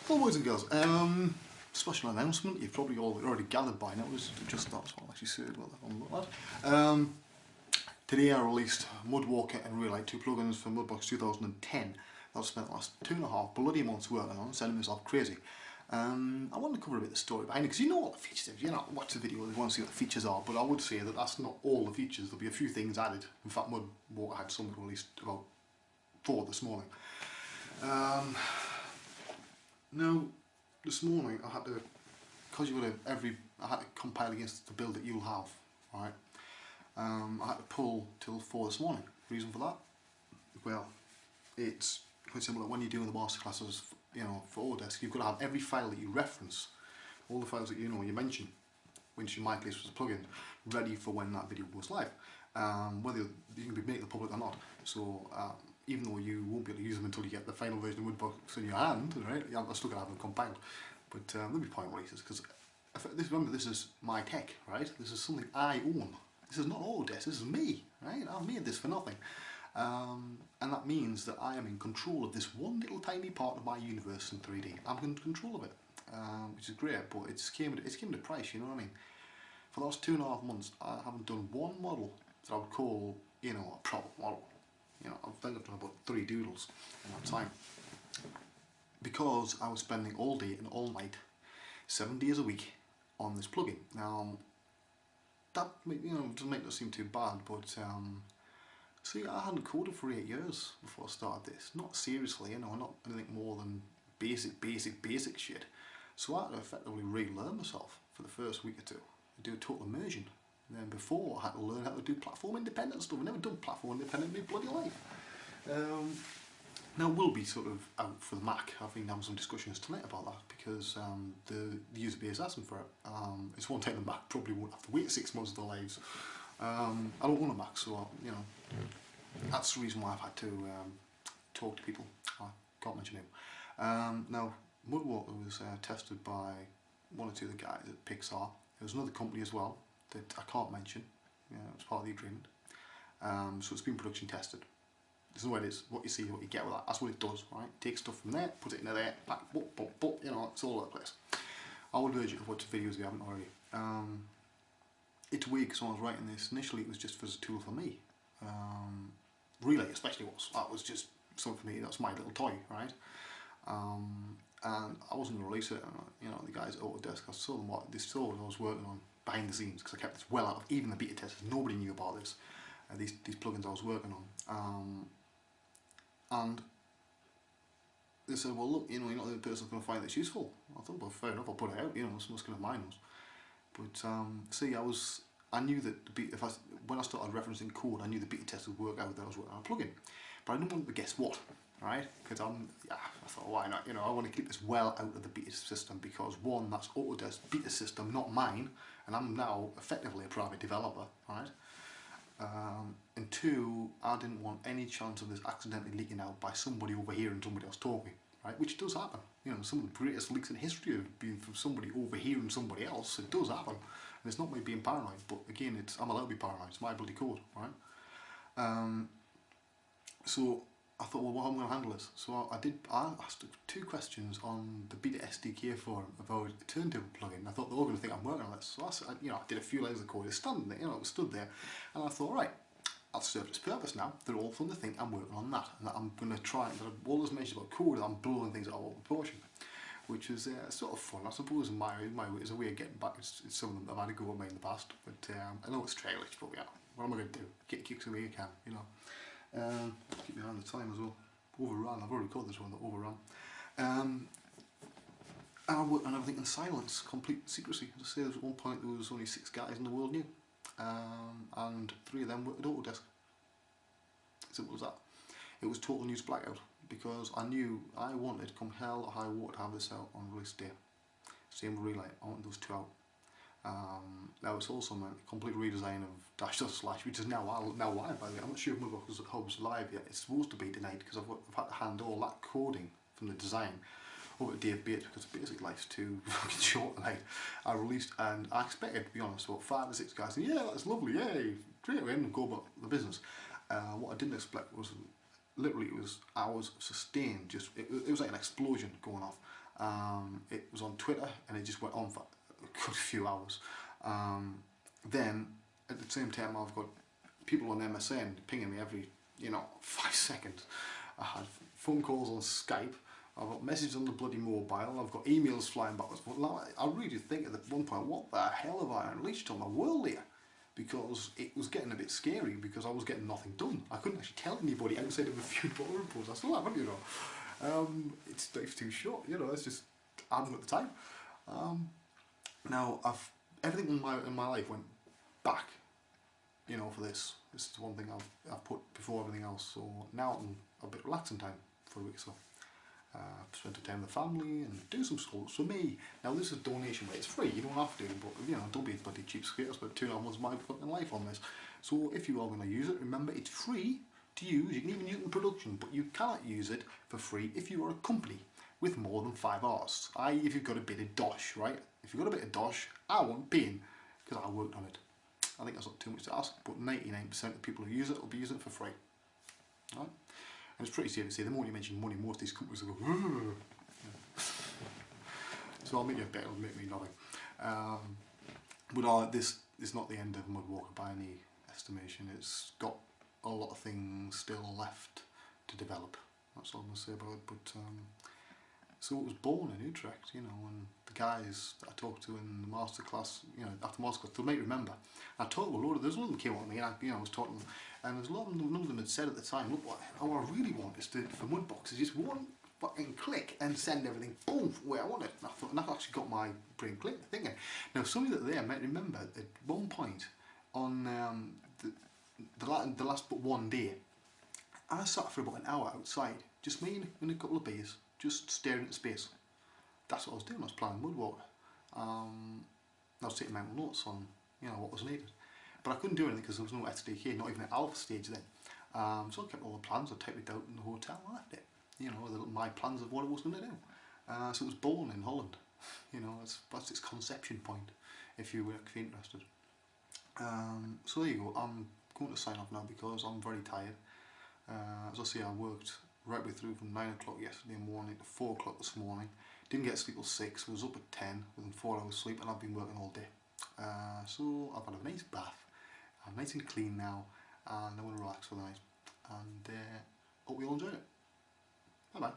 Well, boys and girls, special announcement. You've probably already gathered by now. It's just that, so I'll actually say what I'm looking at. Today I released MudWalker and ReLight, two plugins for Mudbox 2010 that I've spent the last 2.5 bloody months working on, sending myself crazy. I want to cover a bit of the story behind it, because you know what the features are. You know, watch the video, you want to see what the features are, but I would say that that's not all the features. There'll be a few things added. In fact, MudWalker had something released about 4 this morning. Now, this morning I had to, because I had to compile against the build that you'll have, right? I had to pull till 4 this morning. Reason for that? Well, it's quite simple. When you're doing the masterclasses, you know, for Autodesk, you've got to have every file that you reference, all the files that you mention, which in my case was a plugin, ready for when that video goes live. Whether you can make it public or not. So even though you won't be able to use them until you get the final version of Mudbox in your hand, right? I'm still going to have them compiled. But there'll be point releases, because remember, this is my tech, right? This is something I own. This is not Autodesk, this is me, right? I've made this for nothing. And that means that I am in control of this one little tiny part of my universe in 3D. I'm in control of it, which is great, but it's came at a price, you know what I mean? For the last 2.5 months, I haven't done one model that I would call, you know, a proper model. You know, I think I've done about 3 doodles in that time. Because I was spending all day and all night, 7 days a week, on this plugin. Now, that, you know, doesn't make it seem too bad, but see, I hadn't coded for 8 years before I started this. Not seriously, you know, not anything more than basic shit. So I had to effectively relearn myself for the first week or two, do a total immersion. And then before, I had to learn how to do platform independent stuff. I've never done platform independent in my bloody life. Now we'll be sort of out for the Mac. I've been having some discussions tonight about that, because the user base is asking for it. It's one time the Mac probably won't have to wait 6 months of their lives. I don't own a Mac, so you know, that's the reason why I've had to talk to people. I can't mention who. Now, MudWalker was tested by 1 or 2 of the guys at Pixar. There was another company as well that I can't mention. Yeah, it was part of the agreement. So it's been production tested. This is what it is. What you see, what you get with that. That's what it does, right? Take stuff from there, put it into there, back, you know, it's all over the place. I would urge you to watch the videos if you haven't already. It's weird, because when I was writing this, initially it was just as a tool for me. ReLight especially was. That was just something for me. That's my little toy, right? And I wasn't going to release it. You know, the guys at Autodesk, I saw them what they saw what I was working on behind the scenes, because I kept this well out of even the beta testers. Nobody knew about this. These plugins I was working on. And they said, well, look, you know, you're not the person who's going to find this useful. I thought, well, fair enough, I'll put it out, you know, someone's going to mine us. But see, I knew that when I started referencing code, I knew the beta test would work out that I was working on a plugin. But I didn't want to guess what, right? Because I thought, why not? You know, I want to keep this well out of the beta system, because 1, that's Autodesk beta system, not mine, and I'm now effectively a private developer, right? And 2, I didn't want any chance of this accidentally leaking out by somebody overhearing somebody else talking, right? Which does happen. You know, some of the greatest leaks in history have been from somebody overhearing somebody else. It does happen. And it's not me being paranoid, but again, I'm allowed to be paranoid. It's my bloody code, right? So I thought, well, how am I going to handle this? So I asked 2 questions on the Beta SDK forum about a turntable plugin. I thought they're all going to think I'm working on this. So I did a few lines of code. It's standing there, you know, it was stood there. And I thought, right, I'll serve its purpose now. They're all fun to think I'm working on that. And that I'm going to try, and all this mention about code, I'm blowing things out of proportion. Which is sort of fun, I suppose, in my way. It's a way of getting back at some of them that I've had to go at me in the past. But I know it's trailish, but yeah, what am I going to do? Get kicks away you can, you know. Keep behind the time as well. Overrun, I've already called this one the overrun. And I worked on everything in silence, complete secrecy. As I say, at one point there was only 6 guys in the world knew. And 3 of them worked at Autodesk. Simple as that. It was total news blackout, because I knew I wanted, come hell or high water, to have this out on release day. Same with ReLight, I wanted those 2 out. Now it's also meant a complete redesign of Dash.Slash, which is now live, by the way. I'm not sure if Mudbox Hub's live yet. It's supposed to be tonight, because I've had to hand all that coding from the design over to Dave Bates, because basic life's too fucking short tonight. I released, and I expected, to be honest, about 5 or 6 guys saying, yeah, that's lovely, yay, straight away, and go about the business. What I didn't expect was, literally, it was hours sustained, just, it was like an explosion going off. It was on Twitter and it just went on for a good few hours. Then at the same time I've got people on MSN pinging me every 5 seconds. I had phone calls on Skype. I've got messages on the bloody mobile. I've got emails flying backwards. I really think at one point, what the hell have I unleashed on my world here? Because it was getting a bit scary because I was getting nothing done. I couldn't actually tell anybody outside of a few bottle reports. I still haven't, life's too short, it's just, I haven't got the time. Now, everything in my life went back, for this. This is the one thing I've put before everything else. So now I'm a bit relaxing time for a week, so spend time with the family and do some schools for me. Now this is donation rate, it's free, you don't have to, but don't be a bloody cheapskate. I spent 2.5 months of my fucking life on this. So if you are going to use it, remember it's free to use. You can even use it in production, but you cannot use it for free if you are a company with more than 5 artists. If you've got a bit of dosh, right? If you've got a bit of dosh, I won't pay because I worked on it. I think that's not too much to ask, but 99% of the people who use it will be using it for free. Right? And it's pretty safe to say, the more you mention money, most of these companies will go, yeah. So I'll make you a bet, it'll make me nothing. But this is not the end of MudWalker by any estimation. It's got a lot of things still left to develop. That's all I'm going to say about it. But so it was born in Utrecht, and the guys that I talked to in the masterclass, after masterclass, they might remember. I talked with a load of, there's a lot of them came on me, and I was talking, and there's a lot of them, none of them had said at the time, look, what I really want is for Mudbox is just one fucking click and send everything, boom, where I want it. And I thought, and that actually got my brain thinking. Now, some of you that there might remember at one point on the last but one day, I sat for about an hour outside, just me and a couple of beers, just staring into space. That's what I was doing. I was planning MudWalker. I was taking mental notes on what was needed, but I couldn't do anything because there was no SDK, not even an alpha stage then. So I kept all the plans. I typed it out in the hotel and left it. My plans of what I was going to do. So it was born in Holland. That's its conception point. If you're interested. So there you go. I'm going to sign off now because I'm very tired. As I say, I worked right way through from 9 o'clock yesterday morning to 4 o'clock this morning. Didn't get sleep till 6, was up at 10 within 4 hours sleep, and I've been working all day. So I've had a nice bath, I'm nice and clean now, and I want to relax for the night. And hope you all enjoy it. Bye bye.